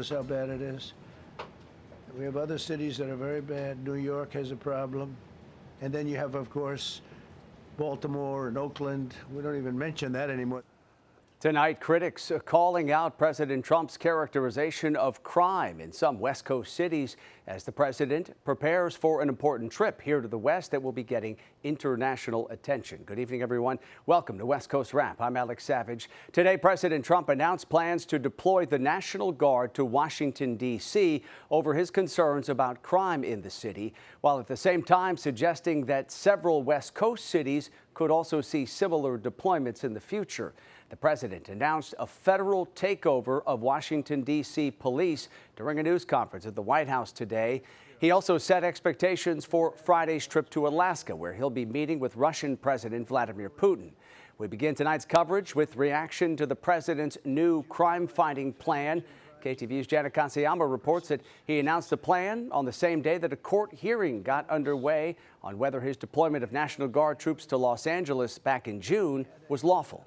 Angeles, how bad it is. We have other cities that are very bad. New York has a problem. And then you have, of course, Baltimore and Oakland. We don't even mention that anymore. Tonight, critics calling out President Trump's characterization of crime in some West Coast cities as the president prepares for an important trip here to the West that will be getting international attention. Good evening, everyone. Welcome to West Coast Wrap. I'm Alex Savage. Today, President Trump announced plans to deploy the National Guard to Washington, D.C. over his concerns about crime in the city, while at the same time suggesting that several West Coast cities could also see similar deployments in the future. The president announced a federal takeover of Washington, D.C. police during a news conference at the White House today. He also set expectations for Friday's trip to Alaska, where he'll be meeting with Russian President Vladimir Putin. We begin tonight's coverage with reaction to the president's new crime-fighting plan. KTVU's Janet Katsuyama reports that he announced the plan on the same day that a court hearing got underway on whether his deployment of National Guard troops to Los Angeles back in June was lawful.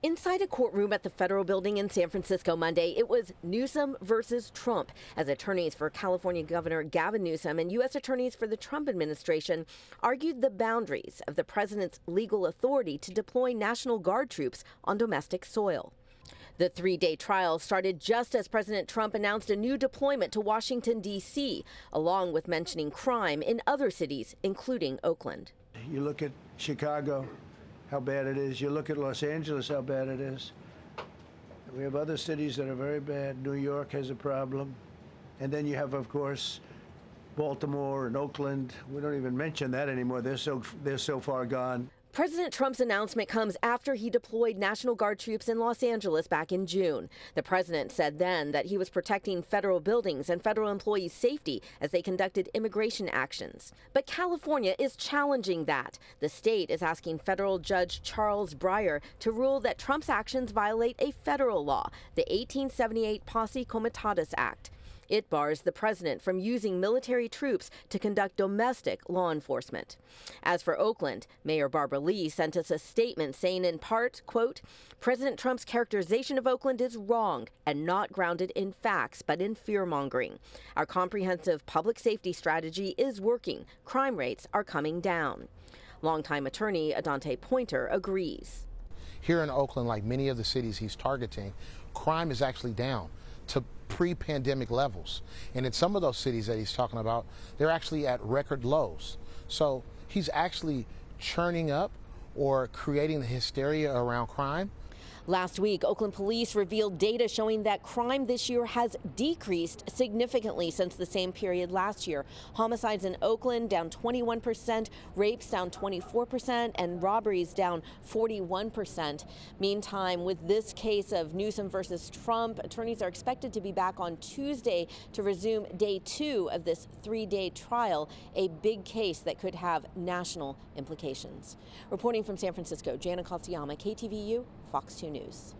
Inside a courtroom at the federal building in San Francisco Monday, it was Newsom versus Trump, as attorneys for California Governor Gavin Newsom and U.S. attorneys for the Trump administration argued the boundaries of the president's legal authority to deploy National Guard troops on domestic soil. The three-day trial started just as President Trump announced a new deployment to Washington, D.C., along with mentioning crime in other cities, including Oakland. You look at Chicago, how bad it is. You look at Los Angeles, how bad it is. We have other cities that are very bad. New York has a problem. And then you have, of course, Baltimore and Oakland. We don't even mention that anymore. They're so far gone. President Trump's announcement comes after he deployed National Guard troops in Los Angeles back in June. The president said then that he was protecting federal buildings and federal employees' safety as they conducted immigration actions. But California is challenging that. The state is asking federal judge Charles Breyer to rule that Trump's actions violate a federal law, the 1878 Posse Comitatus Act. It bars the president from using military troops to conduct domestic law enforcement. As for Oakland, Mayor Barbara Lee sent us a statement saying in part, quote, President Trump's characterization of Oakland is wrong and not grounded in facts, but in fear-mongering. Our comprehensive public safety strategy is working. Crime rates are coming down. Longtime attorney Adante Pointer agrees. Here in Oakland, like many of the cities he's targeting, crime is actually down to pre-pandemic levels. And in some of those cities that he's talking about, they're actually at record lows. So he's actually churning up or creating the hysteria around crime. Last week, Oakland police revealed data showing that crime this year has decreased significantly since the same period last year. Homicides in Oakland down 21%, rapes down 24%, and robberies down 41%. Meantime, with this case of Newsom versus Trump, attorneys are expected to be back on Tuesday to resume day 2 of this 3-day trial, a big case that could have national implications. Reporting from San Francisco, Janet Katsuyama, KTVU, Fox 2 News.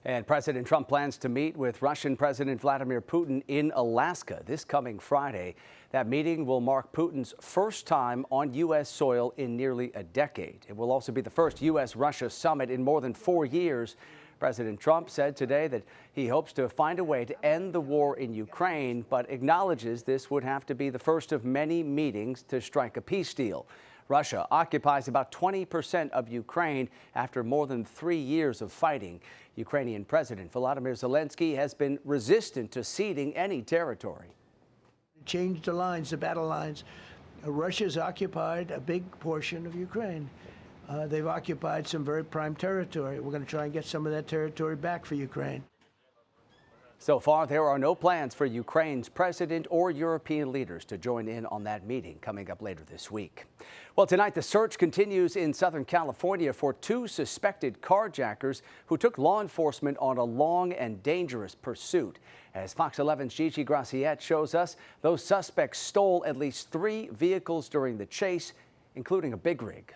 And President Trump plans to meet with Russian President Vladimir Putin in Alaska this coming Friday. That meeting will mark Putin's first time on U.S. soil in nearly a decade. It will also be the first U.S.-Russia summit in more than 4 years. President Trump said today that he hopes to find a way to end the war in Ukraine, but acknowledges this would have to be the first of many meetings to strike a peace deal. Russia occupies about 20% of Ukraine after more than 3 years of fighting. Ukrainian President Volodymyr Zelensky has been resistant to ceding any territory. Change the lines, the battle lines. Russia's occupied a big portion of Ukraine. They've occupied some very prime territory. We're going to try and get some of that territory back for Ukraine. So far, there are no plans for Ukraine's president or European leaders to join in on that meeting coming up later this week. Well, tonight the search continues in Southern California for 2 suspected carjackers who took law enforcement on a long and dangerous pursuit. As Fox 11's Gigi Graciette shows us, those suspects stole at least 3 vehicles during the chase, including a big rig.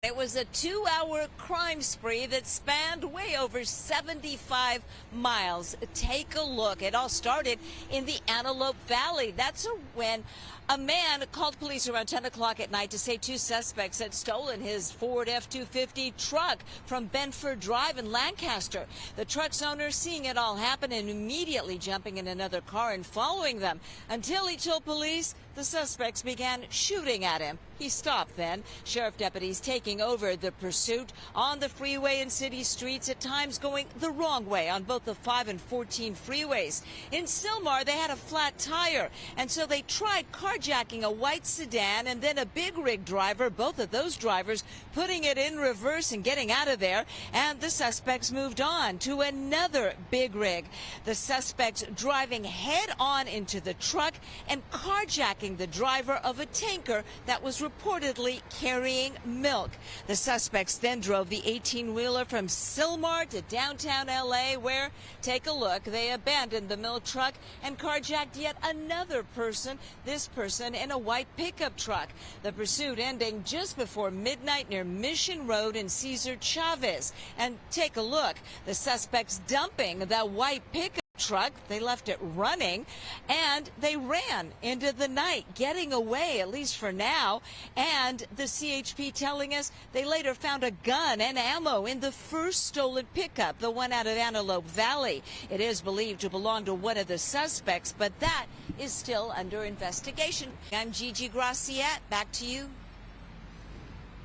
It was a 2-hour crime spree that spanned way over 75 miles. Take a look. It all started in the Antelope Valley. That's when A man called police around 10 o'clock at night to say 2 suspects had stolen his Ford F-250 truck from Benford Drive in Lancaster. The truck's owner seeing it all happen and immediately jumping in another car and following them until he told police the suspects began shooting at him. He stopped then. Sheriff deputies taking over the pursuit on the freeway and city streets, at times going the wrong way on both the 5 and 14 freeways. In Sylmar, they had a flat tire, and so they tried carjacking a white sedan and then a big rig driver, both of those drivers putting it in reverse and getting out of there, and the suspects moved on to another big rig. The suspects driving head on into the truck and carjacking the driver of a tanker that was reportedly carrying milk. The suspects then drove the 18-wheeler from Sylmar to downtown L.A., where, take a look, they abandoned the milk truck and carjacked yet another person, this person in a white pickup truck. The pursuit ending just before midnight near Mission Road and Cesar Chavez. And take a look, the suspects dumping that white pickup truck. They left it running and they ran into the night, getting away, at least for now. And the CHP telling us they later found a gun and ammo in the first stolen pickup, the one out of Antelope Valley. It is believed to belong to one of the suspects, but that is still under investigation. I'm Gigi Graciette. Back to you.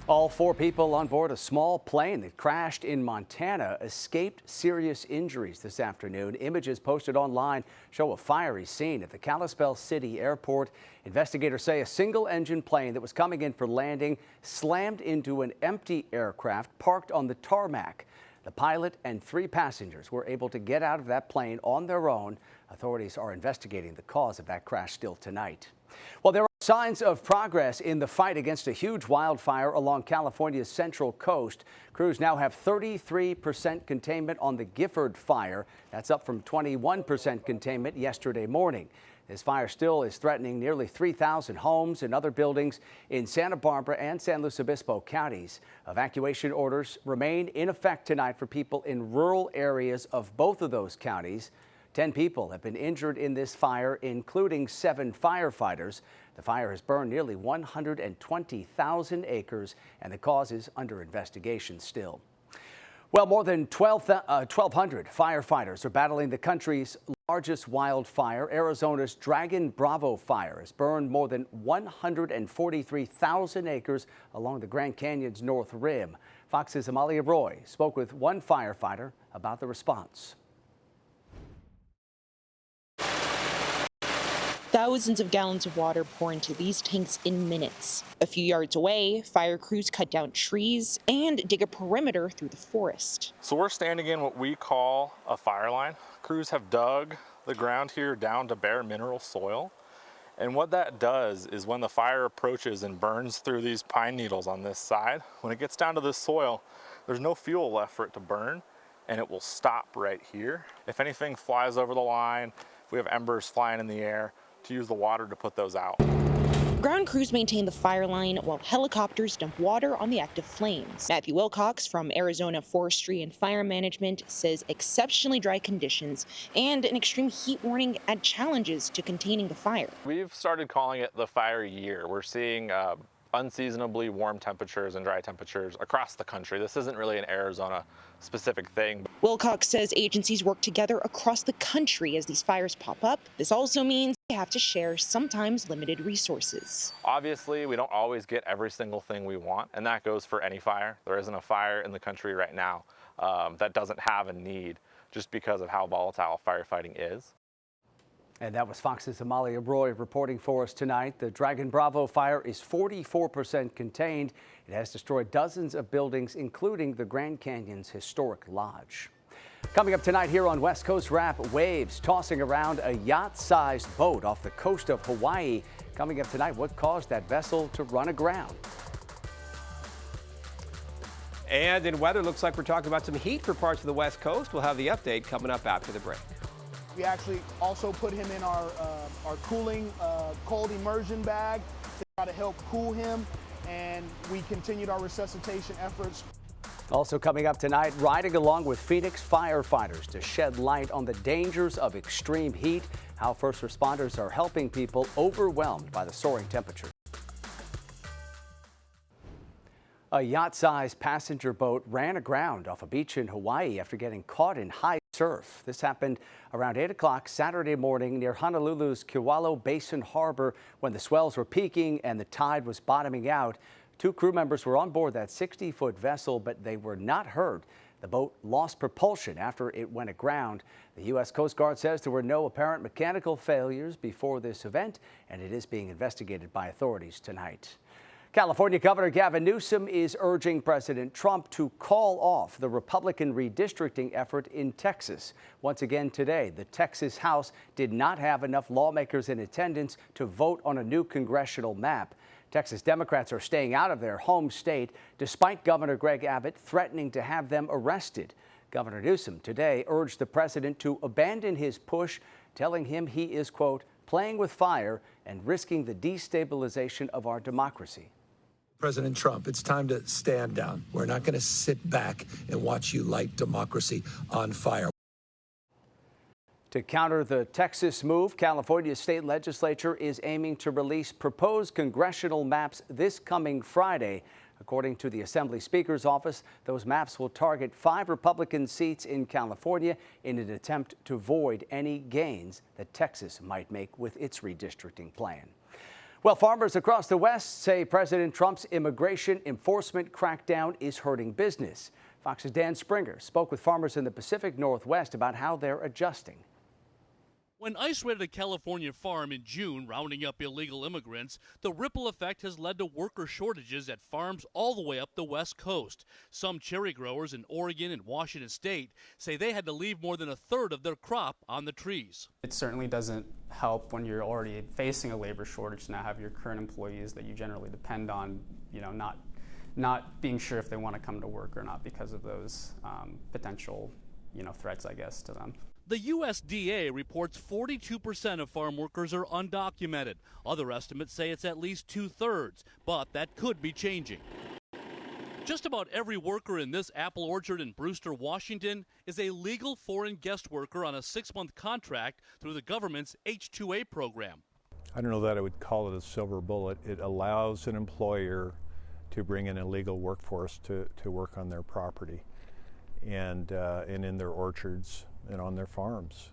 All 4 people on board a small plane that crashed in Montana escaped serious injuries this afternoon. Images posted online show a fiery scene at the Kalispell City Airport. Investigators say a single-engine plane that was coming in for landing slammed into an empty aircraft parked on the tarmac. The pilot and 3 passengers were able to get out of that plane on their own. Authorities are investigating the cause of that crash still tonight. Well, there are signs of progress in the fight against a huge wildfire along California's central coast. Crews now have 33% containment on the Gifford fire. That's up from 21% containment yesterday morning. This fire still is threatening nearly 3,000 homes and other buildings in Santa Barbara and San Luis Obispo counties. Evacuation orders remain in effect tonight for people in rural areas of both of those counties. 10 people have been injured in this fire, including 7 firefighters. The fire has burned nearly 120,000 acres, and the cause is under investigation still. Well, more than 1,200 firefighters are battling the country's largest wildfire. Arizona's Dragon Bravo fire has burned more than 143,000 acres along the Grand Canyon's north rim. Fox's Amalia Roy spoke with one firefighter about the response. Thousands of gallons of water pour into these tanks in minutes. A few yards away, fire crews cut down trees and dig a perimeter through the forest. So we're standing in what we call a fire line. Crews have dug the ground here down to bare mineral soil. And what that does is when the fire approaches and burns through these pine needles on this side, when it gets down to this soil, there's no fuel left for it to burn, and it will stop right here. If anything flies over the line, if we have embers flying in the air, to use the water to put those out. Ground crews maintain the fire line while helicopters dump water on the active flames. Matthew Wilcox from Arizona Forestry and Fire Management says exceptionally dry conditions and an extreme heat warning add challenges to containing the fire. We've started calling it the fire year. We're seeing unseasonably warm temperatures and dry temperatures across the country. This isn't really an Arizona specific thing. Wilcox says agencies work together across the country as these fires pop up. This also means they have to share sometimes limited resources. Obviously, we don't always get every single thing we want, and that goes for any fire. There isn't a fire in the country right now that doesn't have a need just because of how volatile firefighting is. And that was Fox's Amalia Roy reporting for us tonight. The Dragon Bravo fire is 44% contained. It has destroyed dozens of buildings, including the Grand Canyon's historic lodge. Coming up tonight here on West Coast Wrap, waves tossing around a yacht-sized boat off the coast of Hawaii. Coming up tonight, what caused that vessel to run aground? And in weather, looks like we're talking about some heat for parts of the West Coast. We'll have the update coming up after the break. We actually also put him in our cooling cold immersion bag to try to help cool him, and we continued our resuscitation efforts. Also coming up tonight, riding along with Phoenix firefighters to shed light on the dangers of extreme heat. how first responders are helping people overwhelmed by the soaring temperatures. A yacht-sized passenger boat ran aground off a beach in Hawaii after getting caught in high surf. This happened around 8 o'clock Saturday morning near Honolulu's Kewalo Basin Harbor when the swells were peaking and the tide was bottoming out. 2 crew members were on board that 60-foot vessel, but they were not hurt. The boat lost propulsion after it went aground. The U.S. Coast Guard says there were no apparent mechanical failures before this event, and it is being investigated by authorities tonight. California Governor Gavin Newsom is urging President Trump to call off the Republican redistricting effort in Texas. Once again today, the Texas House did not have enough lawmakers in attendance to vote on a new congressional map. Texas Democrats are staying out of their home state, despite Governor Greg Abbott threatening to have them arrested. Governor Newsom today urged the president to abandon his push, telling him he is, quote, playing with fire and risking the destabilization of our democracy. President Trump, it's time to stand down. We're not going to sit back and watch you light democracy on fire. To counter the Texas move, California's state legislature is aiming to release proposed congressional maps this coming Friday. According to the Assembly Speaker's office, those maps will target 5 Republican seats in California in an attempt to void any gains that Texas might make with its redistricting plan. Well, farmers across the West say President Trump's immigration enforcement crackdown is hurting business. Fox's Dan Springer spoke with farmers in the Pacific Northwest about how they're adjusting. When ICE raided a California farm in June, rounding up illegal immigrants, the ripple effect has led to worker shortages at farms all the way up the West Coast. Some cherry growers in Oregon and Washington State say they had to leave more than a third of their crop on the trees. It certainly doesn't help when you're already facing a labor shortage to now have your current employees that you generally depend on, not being sure if they want to come to work or not because of those potential, threats, I guess, to them. The USDA reports 42% of farm workers are undocumented. Other estimates say it's at least 2/3, but that could be changing. Just about every worker in this apple orchard in Brewster, Washington, is a legal foreign guest worker on a 6-month contract through the government's H-2A program. I don't know that I would call it a silver bullet. It allows an employer to bring in a legal workforce to work on their property and in their orchards and on their farms.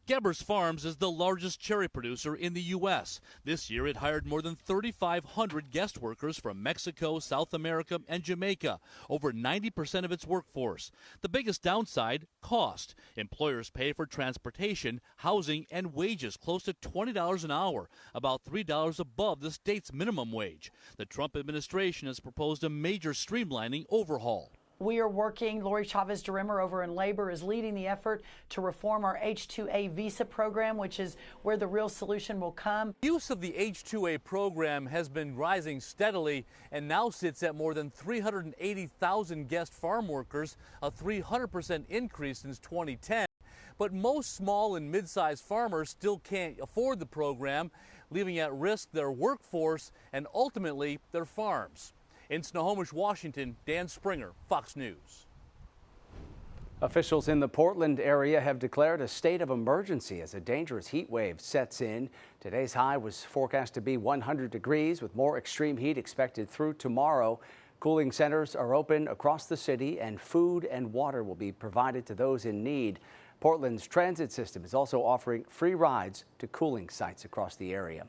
Gebers Farms is the largest cherry producer in the U.S. This year it hired more than 3,500 guest workers from Mexico, South America, and Jamaica, over 90% of its workforce. The biggest downside, cost. Employers pay for transportation, housing, and wages close to $20 an hour, about $3 above the state's minimum wage. The Trump administration has proposed a major streamlining overhaul. We are working, Lori Chavez-DeRimmer over in Labor is leading the effort to reform our H-2A visa program, which is where the real solution will come. Use of the H-2A program has been rising steadily and now sits at more than 380,000 guest farm workers, a 300% increase since 2010. But most small and mid-sized farmers still can't afford the program, leaving at risk their workforce and ultimately their farms. In Snohomish, Washington, Dan Springer, Fox News. Officials in the Portland area have declared a state of emergency as a dangerous heat wave sets in. Today's high was forecast to be 100 degrees with more extreme heat expected through tomorrow. Cooling centers are open across the city and food and water will be provided to those in need. Portland's transit system is also offering free rides to cooling sites across the area.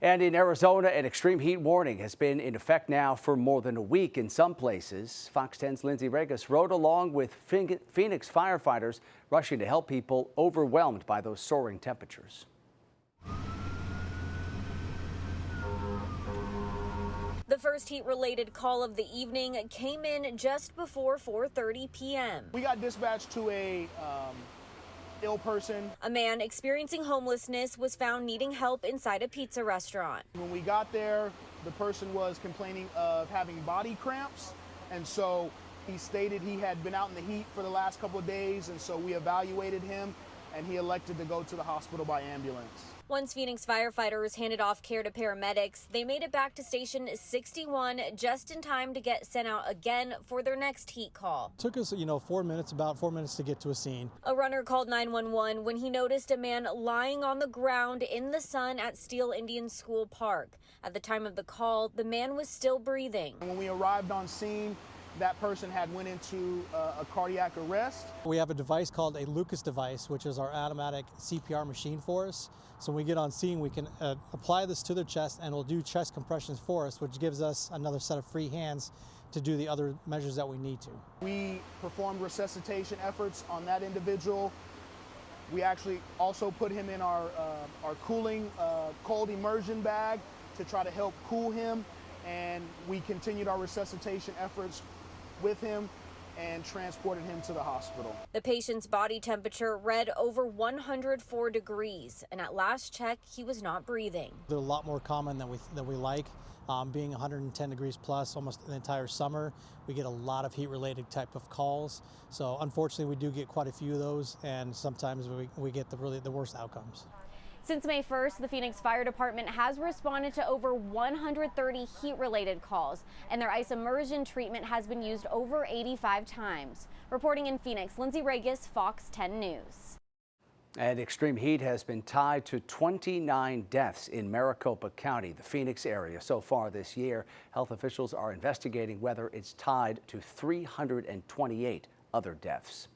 And in Arizona, an extreme heat warning has been in effect now for more than a week in some places. Fox 10's Lindsay Regas rode along with Phoenix firefighters rushing to help people overwhelmed by those soaring temperatures. The first heat-related call of the evening came in just before 4:30 p.m. We got dispatched to a ill person. A man experiencing homelessness was found needing help inside a pizza restaurant. When we got there, the person was complaining of having body cramps, and so he stated he had been out in the heat for the last couple of days, and so we evaluated him, and he elected to go to the hospital by ambulance. Once Phoenix firefighters handed off care to paramedics, they made it back to Station 61 just in time to get sent out again for their next heat call. Took us, about 4 minutes to get to a scene. A runner called 911 when he noticed a man lying on the ground in the sun at Steele Indian School Park. At the time of the call, the man was still breathing. When we arrived on scene, that person had went into a cardiac arrest. We have a device called a Lucas device, which is our automatic CPR machine for us. So when we get on scene, we can apply this to their chest and it'll do chest compressions for us, which gives us another set of free hands to do the other measures that we need to. We performed resuscitation efforts on that individual. We actually also put him in our cooling cold immersion bag to try to help cool him, and we continued our resuscitation efforts with him and transported him to the hospital. The patient's body temperature read over 104 degrees, and at last check, he was not breathing. They're a lot more common than we like. Being 110 degrees plus almost the entire summer, we get a lot of heat-related type of calls. So unfortunately, we do get quite a few of those, and sometimes we get the worst outcomes. Since May 1st, the Phoenix Fire Department has responded to over 130 heat-related calls, and their ice immersion treatment has been used over 85 times. Reporting in Phoenix, Lindsay Regis, Fox 10 News. And extreme heat has been tied to 29 deaths in Maricopa County, the Phoenix area, so far this year. Health officials are investigating whether it's tied to 328 other deaths.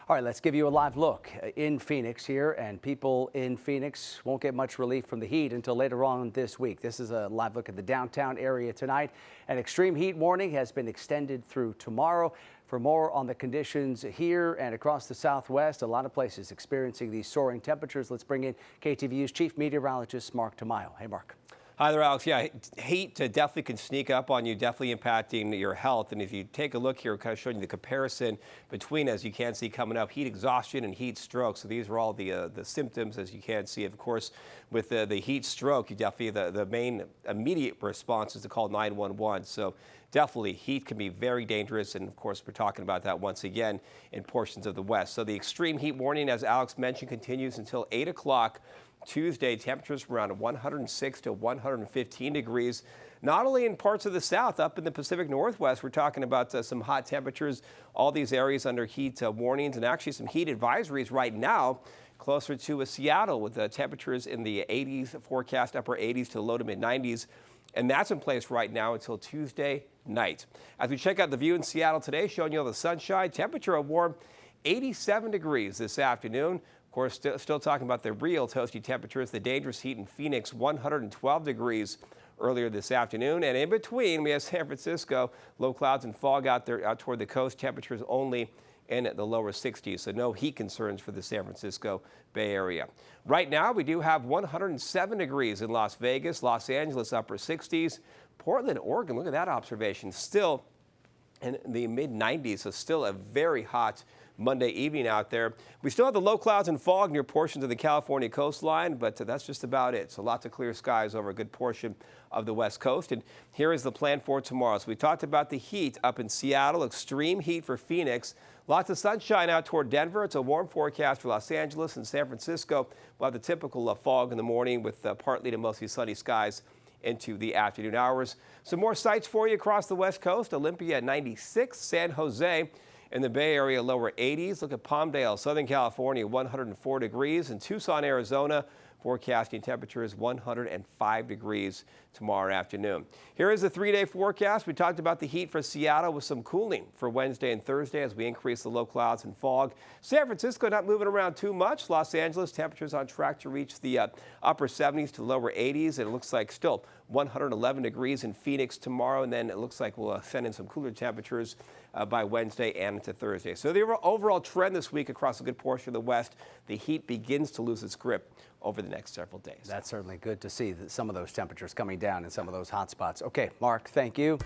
All right, let's give you a live look in Phoenix here, and people in Phoenix won't get much relief from the heat until later on this week. This is a live look at the downtown area tonight. An extreme heat warning has been extended through tomorrow. For more on the conditions here and across the Southwest, a lot of places experiencing these soaring temperatures. Let's bring in KTVU's chief meteorologist, Mark Tamayo. Hey, Mark. Hi there, Alex. Yeah, heat definitely can sneak up on you, definitely impacting your health. And if you take a look here, kind of showing you the comparison between, as you can see coming up, heat exhaustion and heat stroke. So these are all the symptoms, as you can see. Of course, with the heat stroke, you definitely, the main immediate response is to call 911. So definitely heat can be very dangerous. And of course, we're talking about that once again in portions of the West. So the extreme heat warning, as Alex mentioned, continues until 8 o'clock. Tuesday, temperatures around 106 to 115 degrees. Not only in parts of the South, up in the Pacific Northwest, we're talking about some hot temperatures. All these areas under heat warnings and actually some heat advisories right now, closer to Seattle with temperatures in the 80s, forecast upper 80s to low to mid 90s. And that's in place right now until Tuesday night. As we check out the view in Seattle today, showing you all the sunshine, temperature a warm 87 degrees this afternoon. Of course, still talking about the real toasty temperatures. The dangerous heat in Phoenix, 112 degrees earlier this afternoon. And in between, we have San Francisco, low clouds and fog out there out toward the coast. Temperatures only in the lower 60s, so no heat concerns for the San Francisco Bay Area. Right now, we do have 107 degrees in Las Vegas, Los Angeles, upper 60s. Portland, Oregon, look at that observation, still in the mid 90s, so still a very hot Monday evening out there. We still have the low clouds and fog near portions of the California coastline, but that's just about it. So lots of clear skies over a good portion of the West Coast. And here is the plan for tomorrow. So we talked about the heat up in Seattle, extreme heat for Phoenix. Lots of sunshine out toward Denver. It's a warm forecast for Los Angeles and San Francisco. We'll have the typical fog in the morning with partly to mostly sunny skies into the afternoon hours. Some more sights for you across the West Coast. Olympia at 96, San Jose in the Bay Area, lower 80s. Look at Palmdale, Southern California, 104 degrees. In Tucson, Arizona, forecasting temperatures 105 degrees tomorrow afternoon. Here is the 3-day forecast. We talked about the heat for Seattle with some cooling for Wednesday and Thursday as we increase the low clouds and fog. San Francisco not moving around too much. Los Angeles temperatures on track to reach the upper 70s to lower 80s. And it looks like still 111 degrees in Phoenix tomorrow. And then it looks like we'll send in some cooler temperatures by Wednesday and into Thursday. So the overall trend this week across a good portion of the West, the heat begins to lose its grip over the next several days. That's certainly good to see that some of those temperatures coming down in some of those hot spots. Okay, Mark, thank you.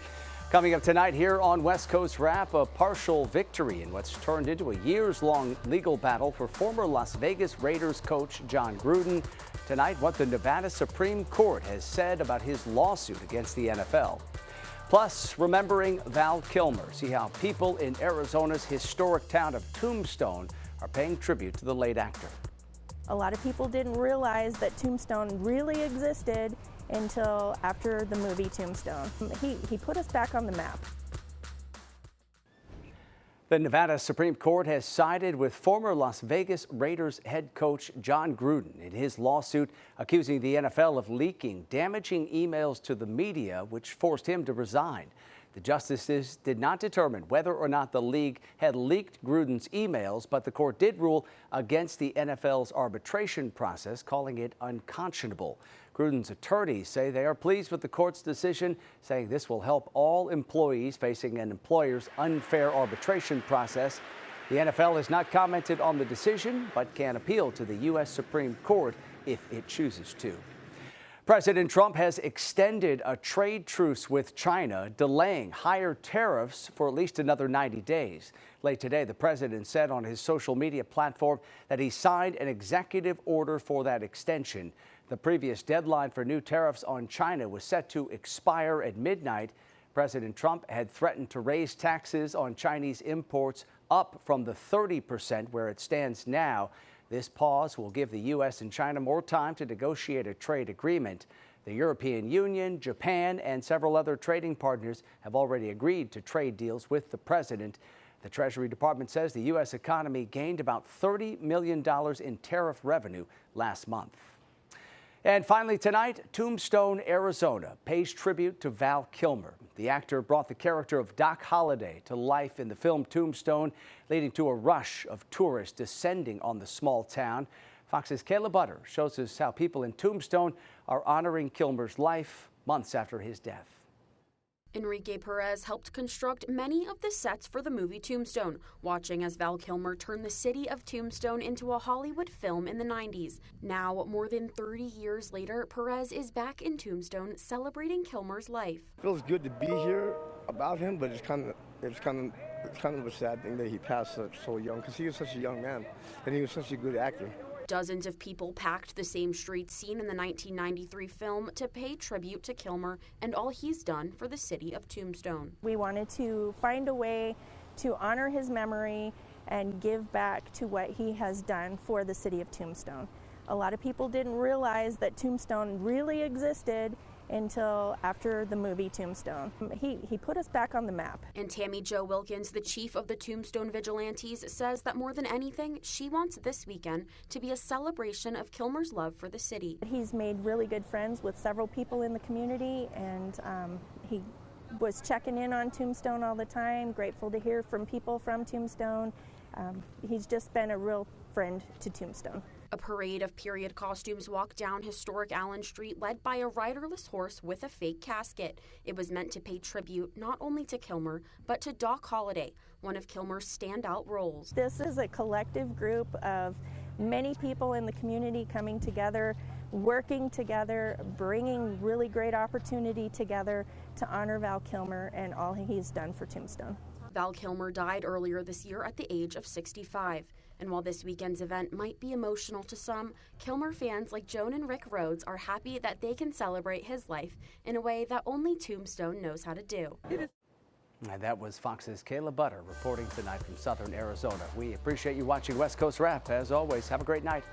Coming up tonight here on West Coast Wrap, a partial victory in what's turned into a years-long legal battle for former Las Vegas Raiders coach Jon Gruden. Tonight, what the Nevada Supreme Court has said about his lawsuit against the NFL. Plus, remembering Val Kilmer. See how people in Arizona's historic town of Tombstone are paying tribute to the late actor. A lot of people didn't realize that Tombstone really existed until after the movie Tombstone. He put us back on the map. The Nevada Supreme Court has sided with former Las Vegas Raiders head coach Jon Gruden in his lawsuit accusing the NFL of leaking damaging emails to the media, which forced him to resign. The justices did not determine whether or not the league had leaked Gruden's emails, but the court did rule against the NFL's arbitration process, calling it unconscionable. Gruden's attorneys say they are pleased with the court's decision, saying this will help all employees facing an employer's unfair arbitration process. The NFL has not commented on the decision, but can appeal to the U.S. Supreme Court if it chooses to. President Trump has extended a trade truce with China, delaying higher tariffs for at least another 90 days. Late today, the president said on his social media platform that he signed an executive order for that extension. The previous deadline for new tariffs on China was set to expire at midnight. President Trump had threatened to raise taxes on Chinese imports up from the 30% where it stands now. This pause will give the U.S. and China more time to negotiate a trade agreement. The European Union, Japan, and several other trading partners have already agreed to trade deals with the president. The Treasury Department says the U.S. economy gained about $30 million in tariff revenue last month. And finally tonight, Tombstone, Arizona pays tribute to Val Kilmer. The actor brought the character of Doc Holliday to life in the film Tombstone, leading to a rush of tourists descending on the small town. Fox's Kayla Butter shows us how people in Tombstone are honoring Kilmer's life months after his death. Enrique Perez helped construct many of the sets for the movie Tombstone, watching as Val Kilmer turned the city of Tombstone into a Hollywood film in the 90s. Now, more than 30 years later, Perez is back in Tombstone celebrating Kilmer's life. It feels good to be here about him, but it's kind of a sad thing that he passed so young, because he was such a young man and he was such a good actor. Dozens of people packed the same streets seen in the 1993 film to pay tribute to Kilmer and all he's done for the city of Tombstone. We wanted to find a way to honor his memory and give back to what he has done for the city of Tombstone. A lot of people didn't realize that Tombstone really existed until after the movie Tombstone. He put us back on the map. And Tammy Jo Wilkins, the chief of the Tombstone Vigilantes, says that more than anything, she wants this weekend to be a celebration of Kilmer's love for the city. He's made really good friends with several people in the community, and he was checking in on Tombstone all the time, grateful to hear from people from Tombstone. He's just been a real friend to Tombstone. A parade of period costumes walked down historic Allen Street, led by a riderless horse with a fake casket. It was meant to pay tribute not only to Kilmer, but to Doc Holliday, one of Kilmer's standout roles. This is a collective group of many people in the community coming together, working together, bringing really great opportunity together to honor Val Kilmer and all he's done for Tombstone. Val Kilmer died earlier this year at the age of 65. And while this weekend's event might be emotional to some, Kilmer fans like Joan and Rick Rhodes are happy that they can celebrate his life in a way that only Tombstone knows how to do. And that was Fox's Kayla Butter reporting tonight from southern Arizona. We appreciate you watching West Coast Wrap. As always, have a great night.